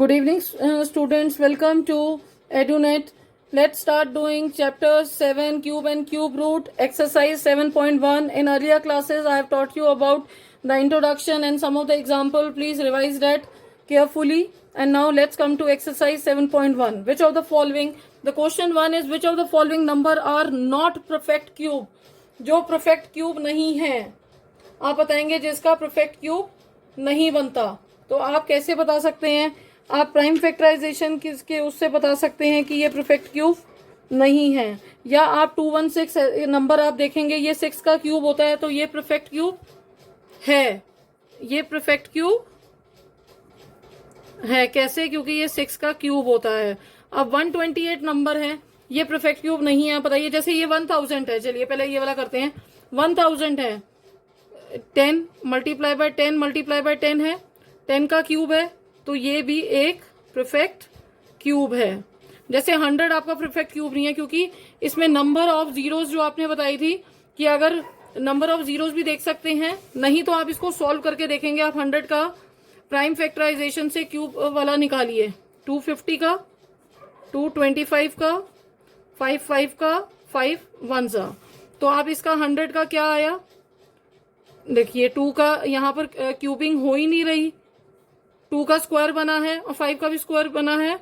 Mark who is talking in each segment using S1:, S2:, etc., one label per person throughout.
S1: Good evening, students. Welcome to EduNet. Let's start doing chapter 7, cube and cube root, exercise 7.1. In earlier classes, I have taught you about the introduction and some of the example. Please revise that carefully. And now let's come to exercise 7.1. Which of the following, the question 1 is, which of the following number are not perfect cube? जो perfect cube नहीं है, आप बताएंगे जिसका perfect cube नहीं बनता. तो आप कैसे बता सकते हैं? आप प्राइम फैक्टराइजेशन किसके उससे बता सकते हैं कि ये परफेक्ट क्यूब नहीं है, या आप 216 नंबर आप देखेंगे ये 6 का क्यूब होता है तो ये परफेक्ट क्यूब है. ये परफेक्ट क्यूब है कैसे? क्योंकि ये 6 का क्यूब होता है. अब 128 नंबर है, ये परफेक्ट क्यूब नहीं है. बताइए, जैसे ये 1000 है. चलिए पहले ये वाला करते हैं. 1000 है, 10 मल्टीप्लाई बाय 10 मल्टीप्लाई बाय 10 है, 10 का क्यूब है, तो ये भी एक परफेक्ट क्यूब है. जैसे 100 आपका परफेक्ट क्यूब नहीं है, क्योंकि इसमें नंबर ऑफ जीरोस जो आपने बताई थी कि अगर नंबर ऑफ जीरोस भी देख सकते हैं, नहीं तो आप इसको सॉल्व करके देखेंगे. आप 100 का प्राइम फैक्टराइजेशन से क्यूब वाला निकालिए. 250 का, 225 का, 55 का, 5 1 तो आप इसका 100 का क्या आया? देखिए 2 का यहाँ पर क्यूबिंग हो ही नहीं रही. 2 का स्क्वायर बना है और 5 का भी स्क्वायर बना है,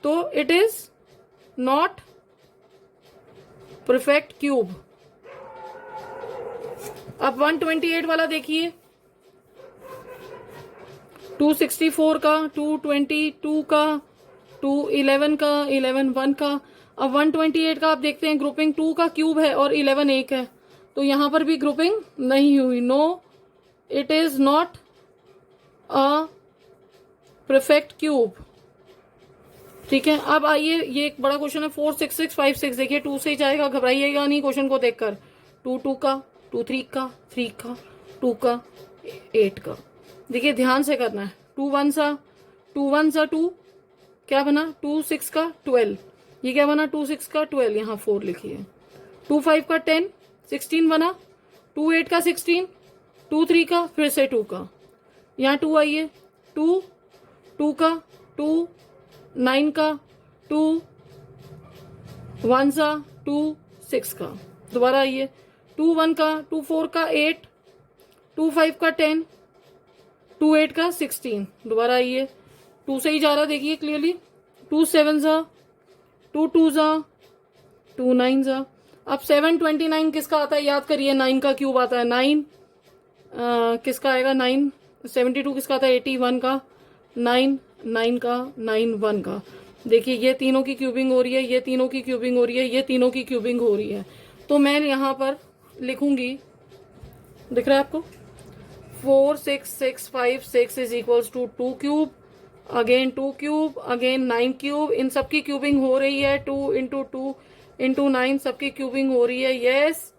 S1: तो it is not perfect cube. अब 128 वाला देखिए. 264 का, 222 का, 211 का, 11 1 का. अब 128 का आप देखते हैं ग्रुपिंग 2 का क्यूब है और 11 एक है, तो यहां पर भी ग्रुपिंग नहीं हुई. No, it is not a perfect cube. ठीक है. अब आइए, ये एक बड़ा क्वेश्चन है. 4 6 6 5 6. देखिए 2 से ही जाएगा, घबराइएगा नहीं क्वेश्चन को देखकर. 2 2 का, 2 3 का, 3 का, 2 का, 8 का. देखिए ध्यान से करना है. 2 1 सा, 2 1 सा 2 क्या बना? 2 6 का 12. ये क्या बना? 2 6 का 12. यहाँ 4 लिखिए. 2 5 का 10, 16 बना. 2 8 का 16, 2 3 का फिर से 2 का. यहाँ 2 आइए. 2 2 का, 2 9 का, 2 1 सा, 2 6 का. दोबारा आइए. 2 1 का, 2 4 का 8, 2 5 का 10, 2 8 का 16. दोबारा आइए. 2 से ही जा रहा देखिए क्लियरली. 2 7 सा, 2 2 सा, 2 9 सा. अब 729 किसका आता है? याद करिए, 9 का क्यूब आता है. 9 किसका आएगा? 9. 72 किसका आता है? 81 का. 9 9 का, 9 1 का. देखिए ये तीनों की क्यूबिंग हो रही है, ये तीनों की क्यूबिंग हो रही है, ये तीनों की क्यूबिंग हो रही है. तो मैं यहाँ पर लिखूंगी, दिख रहा है आपको? 4 6 6 5 6 is equals to 2 cube, again 2 cube, again 9 cube. इन सबकी क्यूबिंग हो रही है. 2 इंटू 2 इंटू 9 सबकी क्यूबिंग हो रही है. Yes,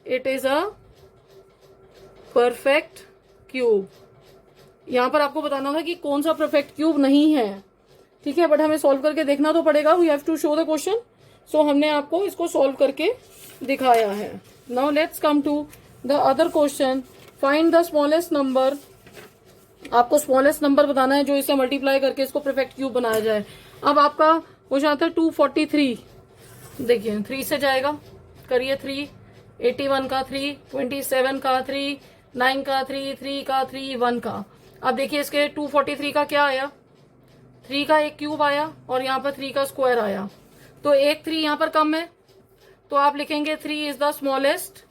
S1: it is a perfect cube. यहां पर आपको बताना था कि कौन सा परफेक्ट क्यूब नहीं है. ठीक है, बट हमें सॉल्व करके देखना तो पड़ेगा. We have to show the question. So हमने आपको इसको सॉल्व करके दिखाया है. Now let's come to the other question. Find the smallest number. आपको स्मॉलेस्ट नंबर बताना है जो इसे मल्टीप्लाई करके इसको परफेक्ट क्यूब बनाया जाए. अब आपका क्वेश्चन आता है 243. देखिए 3 से जाएगा, करिए 3, 81 का 3, 27 का 3, 9 का 3, 3 का 3, 1 का. अब देखिए इसके 243 का क्या आया? 3 का एक क्यूब आया और यहाँ पर 3 का स्क्वायर आया, तो एक 3 यहाँ पर कम है, तो आप लिखेंगे 3 is the smallest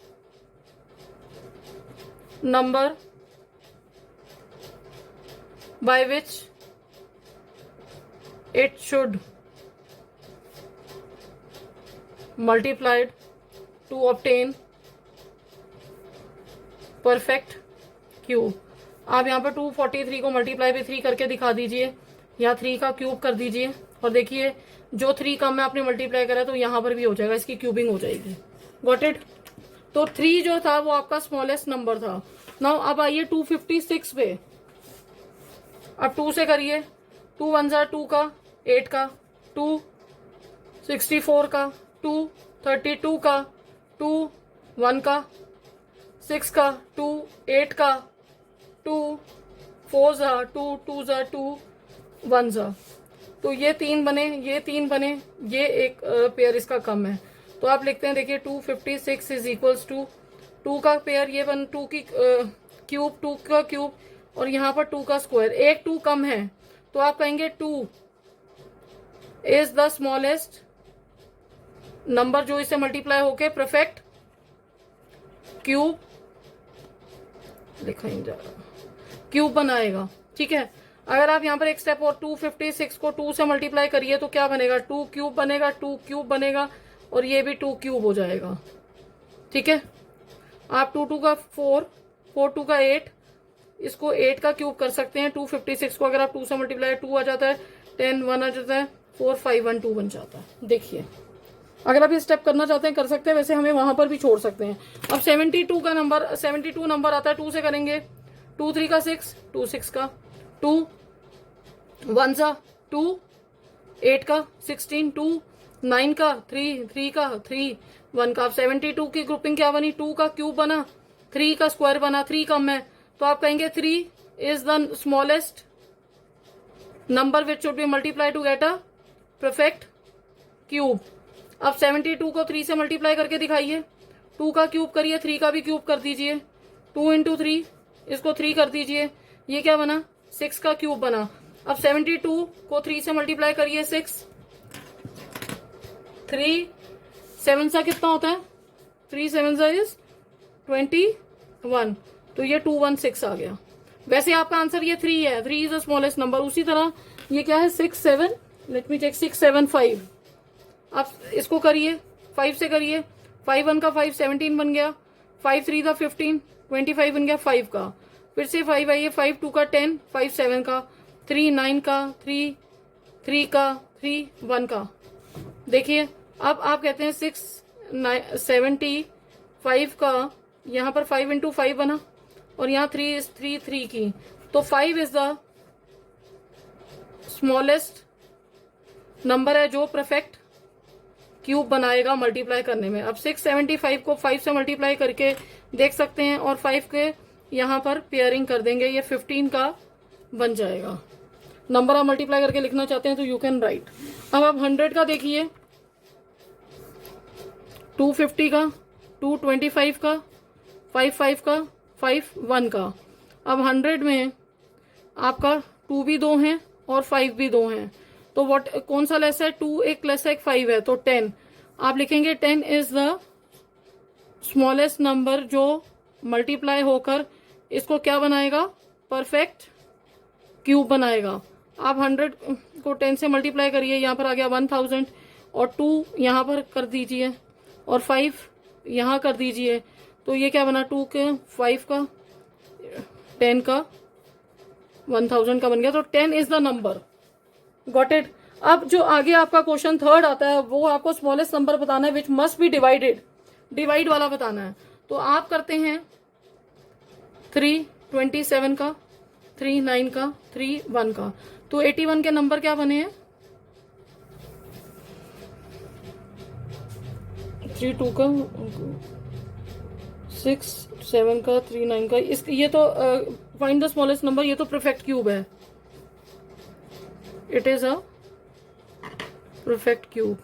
S1: number by which it should multiplied to obtain perfect cube. आप यहाँ पर 243 को मल्टीप्लाई बाय 3 करके दिखा दीजिए, या 3 का क्यूब कर दीजिए, और देखिए जो 3 कम है आपने मल्टीप्लाई करा तो यहाँ पर भी हो जाएगा, इसकी क्यूबिंग हो जाएगी. Got it? तो 3 जो था वो आपका स्मॉलेस्ट नंबर था. नाउ अब आइए 256 पे. अब 2 से करिए. 2 1 सा 2 का, 8 का, 2 64 का, 2 32 का, 2 1 का, 6 का, 2 8 का, 2 4 जा 2 2 जा 2 वन सा, तो ये 3 बने, ये 3 बने, ये एक पेयर इसका कम है। तो आप लिखते हैं, देखिए 256 इज इक्वल्स टू 2 का पेयर ये 2 की क्यूब, 2 का क्यूब, और यहाँ पर 2 का स्क्वायर, एक 2 कम है, तो आप कहेंगे 2 इज द स्मॉलेस्ट नंबर जो इससे मल्टीप्लाई होके परफेक्ट क्यूब लिखा ही जा रहा, क्यूब बनाएगा। ठीक है, अगर आप यहाँ पर एक स्टेप और 256 को 2 से मल्टीप्लाई करिए तो क्या बनेगा, 2 क्यूब बनेगा, 2 क्यूब बनेगा, और ये भी 2 क्यूब हो जाएगा। ठीक है, आप 2 2 का 4, 4 2 का 8, इसको 8 का क्यूब कर सकते हैं। 256 को अगर आप 2 से मल्टीप्लाई, 2 आ जाता है, 10 1 आ जाता है, 4 5 1 2 बन जाता है। देखिए, अगर आप ये स्टेप करना चाहते हैं कर सकते हैं, वैसे हमें वहां पर भी छोड़ सकते हैं। अब 72 का नंबर, 72 नंबर आता है, 2 से करेंगे, 2 3 का 6, 2 6 का 2 1 सा 2, 8 का 16, 2 9 का 3, 3 का 3 1 का। अब 72 की ग्रुपिंग क्या बनी, 2 का क्यूब बना, 3 का स्क्वायर बना, 3 कम है, तो आप कहेंगे 3 is the smallest number which should be multiply to get a perfect cube. अब 72 को 3 से मल्टीप्लाई करके दिखाइए, 2 का क्यूब करिए, 3 का भी क्यूब कर दीजिए, 2 इंटू 3, इसको 3 कर दीजिए, ये क्या बना, 6 का क्यूब बना। अब 72 को 3 से मल्टीप्लाई करिए, 6 3 7 सा कितना होता है, 3 7 सा इज 21, तो ये 216 आ गया। वैसे आपका आंसर ये 3 है, 3 इज द स्मॉलेस्ट नंबर। उसी तरह ये क्या है, 6 7, लेट मी चेक, 6 7 5, आप इसको करिए, 5 से करिए, 5 1 का 5 17 बन गया, 5 3 का 15 25 बन गया 5 का, फिर से 5 आइए, 5 2 का 10, 5 7 का 3 9 का 3 3 का 3 1 का। देखिए, अब आप कहते हैं 675 का, यहाँ पर 5 इंटू 5 बना, और यहाँ 3 की, तो 5 इज द स्मॉलेस्ट नंबर है जो परफेक्ट क्यूब बनाएगा मल्टीप्लाई करने में। अब 675 को 5 से मल्टीप्लाई करके देख सकते हैं, और 5 के यहाँ पर पेयरिंग कर देंगे, ये 15 का बन जाएगा। नंबर आप मल्टीप्लाई करके लिखना चाहते हैं तो यू कैन राइट। अब आप 100 का देखिए, 250 का, 225 का, 5 5 का, 5 1 का। अब 100 में आपका 2 भी 2 हैं और 5 भी 2 हैं, तो व्हाट कौन सा लेस है, 2 एक लेस है, एक 5 है, तो 10 आप लिखेंगे। 10 इज द स्मॉलेस्ट नंबर जो मल्टीप्लाई होकर इसको क्या बनाएगा, परफेक्ट क्यूब बनाएगा। आप 100 को 10 से मल्टीप्लाई करिए, यहाँ पर आ गया 1000, और 2 यहाँ पर कर दीजिए, और 5 यहाँ कर दीजिए, तो ये क्या बना, 2 के 5 का 10 का 1000 का बन गया। तो 10 is the number, got it. अब जो आगे आपका क्वेश्चन 3rd आता है, वो आपको स्मॉलेस्ट नंबर बताना है which must be divided, divide वाला बताना है। तो आप करते हैं 3 27 का, 3 9 का, 3 1 का, तो 81 के नंबर क्या बने हैं, 3 2 का, 6 7 का, 3 9 का। इस ये तो फाइंड द स्मॉलेस्ट नंबर, ये तो परफेक्ट क्यूब है, it is a perfect cube.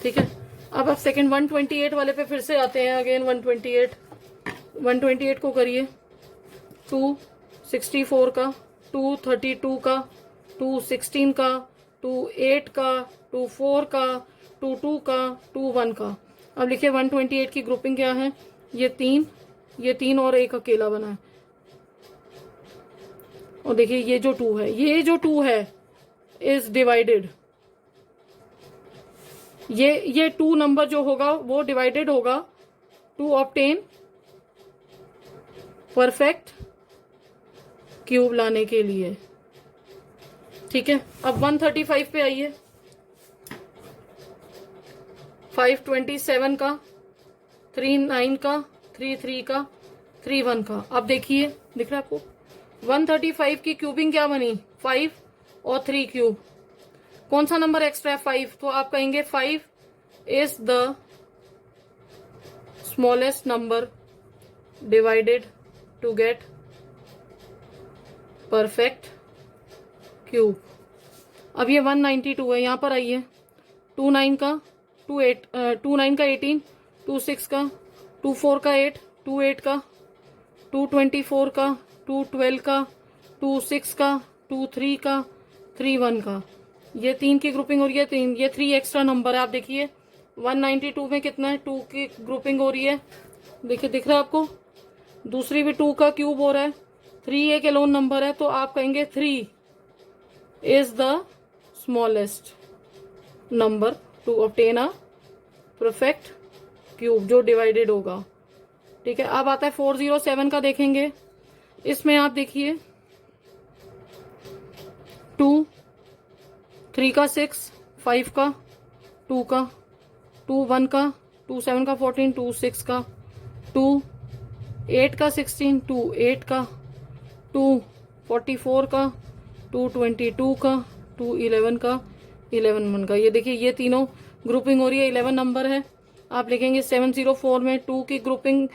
S1: ठीक है, अब आप सेकंड 128 वाले पे फिर से आते हैं, अगेन 128 को करिए, 2 64 का, 2 32 का, 2 16 का, 2 8 का, 2 4 का, 2 2 का, 2 1 का। अब लिखिए 128 की ग्रुपिंग क्या है, ये 3 और एक अकेला बना है, और देखिए ये जो 2 है इज डिवाइडेड, ये 2 नंबर जो होगा वो डिवाइडेड होगा टू ऑब्टेन परफेक्ट क्यूब लाने के लिए। ठीक है, अब 135 पे आइए, 527 का, 3 9 का, 3 3 का, 3 1 का। अब देखिए, दिख रहा है आपको, 135 की क्यूबिंग क्या बनी, 5 और 3 क्यूब, कौन सा नंबर एक्स्ट्रा है, 5, तो आप कहेंगे 5 is the smallest number divided to get perfect cube. अब ये 192 है, यहाँ पर आइए 29 का 28, 29 का 18, 26 का 24 का 8, 28 का 224 का 212 का 26 का 23 का 31 का, ये 3 की ग्रुपिंग हो रही है। ये 3 एक्स्ट्रा नंबर है। आप देखिए 192 में कितना है, 2 की ग्रुपिंग हो रही है, देखिए दिख रहा है आपको। दूसरी भी 2 का क्यूब हो रहा है। 3 एक एलोन नंबर है, तो आप कहेंगे 3 is the smallest number two obtain a perfect cube जो डिवाइडेड होगा। ठीक है, अब आता है 407 का, देखेंगे इसमें आप देखिए 2, 3 का 6, 5 का 2 का 2, 1 का 2, 7 का 14, 2 6 का 2, 8 का 16, 2 8 का 2 44 का 2 22 का 2 11 का 11 1 का। ये देखिए ये तीनों ग्रुपिंग हो रही है, 11 नंबर है। आप लिखेंगे 704 में 2 की ग्रुपिंग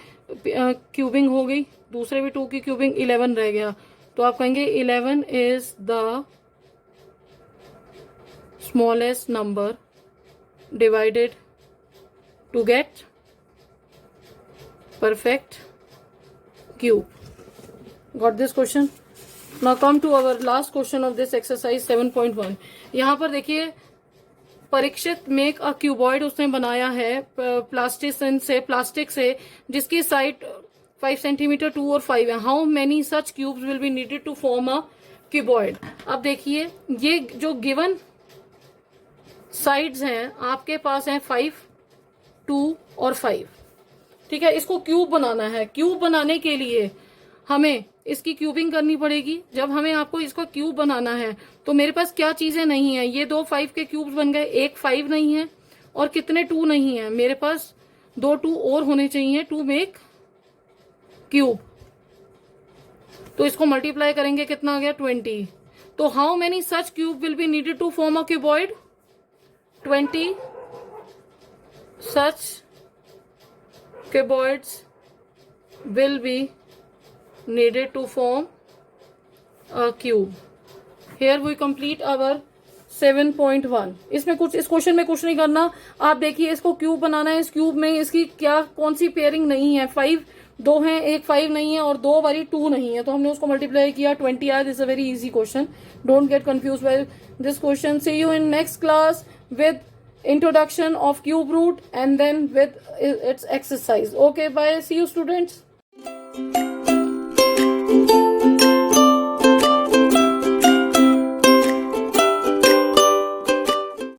S1: क्यूबिंग हो गई, दूसरे भी 2 की क्यूबिंग 11 रह गया, तो आप कहेंगे 11 is the smallest number divided to get perfect cube. Got this question? Now come to our last question of this exercise 7.1. यहाँ पर देखिए परीक्षित मेक अ क्यूबॉइड उसने बनाया है प्लास्टिक से जिसकी साइड 5 सेंटीमीटर 2 और 5 है। How many such cubes will be needed to form a cuboid. अब देखिए ये जो गिवन साइड्स हैं आपके पास हैं 5, 2 और 5। ठीक है, इसको क्यूब बनाना है। क्यूब बनाने के लिए हमें इसकी क्यूबिंग करनी पड़ेगी। जब हमें आपको इसका क्यूब बनाना है तो मेरे पास क्या चीजें नहीं है, ये 2 5 के क्यूब्स बन गए, एक 5 नहीं है और कितने 2 नहीं है, मेरे पास 2 2 और होने चाहिए टू मेक क्यूब। तो इसको मल्टीप्लाई करेंगे, कितना आ गया 20। तो how many such cube will be needed to form a cuboid, 20 such cuboids will be needed to form a cube. Here we complete our 7.1. इसमें कुछ, इस क्वेश्चन में कुछ नहीं करना। आप देखिए इसको क्यूब बनाना है, इस क्यूब में इसकी क्या कौन सी पेयरिंग नहीं है, 5 2 हैं, एक 5 नहीं है और 2 बारी 2 नहीं है, तो हमने उसको मल्टीप्लाई किया 20 आया। This a very easy question, don't get confuse by this question. See you in next class with introduction of cube root and then with its exercise. Okay, bye, see you students.